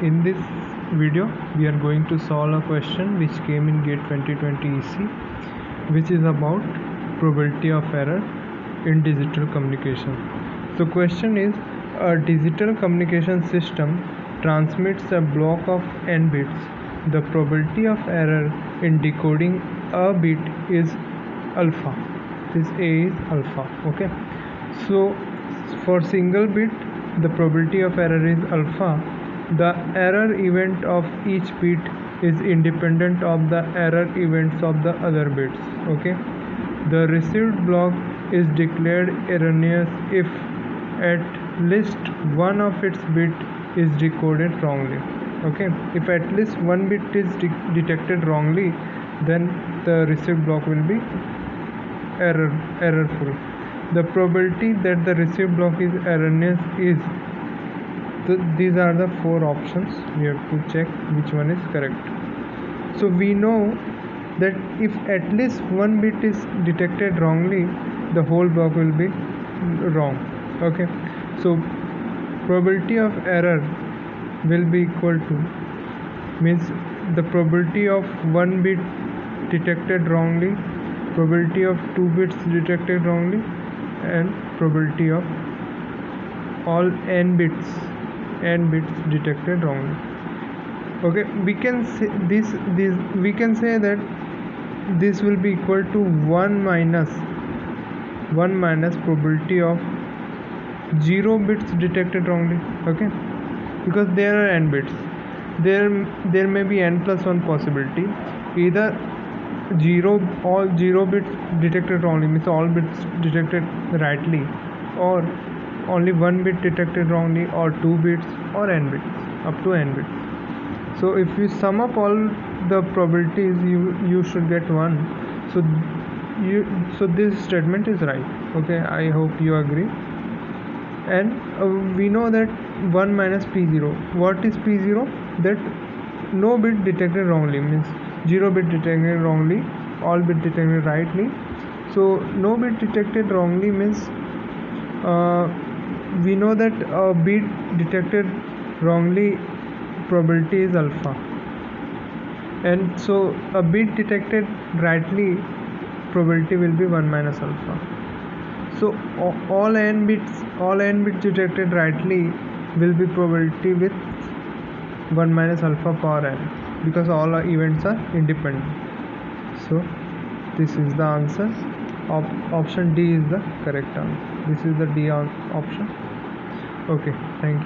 In this video we are going to solve a question which came in GATE 2020 EC, which is about probability of error in digital communication. So question is, a digital communication system transmits a block of n bits. The probability of error in decoding a bit is alpha. This A is alpha. Okay, so for single bit the probability of error is alpha. The error event of each bit is independent of the error events of the other bits. Okay, the received block is declared erroneous if at least one of its bit is decoded wrongly. Okay, if at least one bit is detected wrongly, then the received block will be errorful. The probability that the received block is erroneous is these are the four options. We have to check which one is correct. So we know that if at least one bit is detected wrongly, the whole block will be wrong. Okay, so probability of error will be equal to, means the probability of one bit detected wrongly, probability of two bits detected wrongly, and probability of all n bits detected wrongly. Okay, we can say this we can say that this will be equal to 1 minus probability of 0 bits detected wrongly. Okay, because there are n bits, there may be n plus 1 possibility. Either all 0 bits detected wrongly, means all bits detected rightly, or only one bit detected wrongly, or 2 bits, or n bits, up to n bits. So if you sum up all the probabilities, you should get 1. So this statement is right. Okay, I hope you agree. And we know that 1 minus p0. What is p0? That no bit detected wrongly, means 0 bit detected wrongly, all bit detected rightly. So no bit detected wrongly means we know that a bit detected wrongly probability is alpha, and so a bit detected rightly probability will be 1 minus alpha. So all n bits detected rightly will be probability with 1 minus alpha power n, because all events are independent. So this is the answer. Option D is the correct answer. This is the D option. Okay, thank you.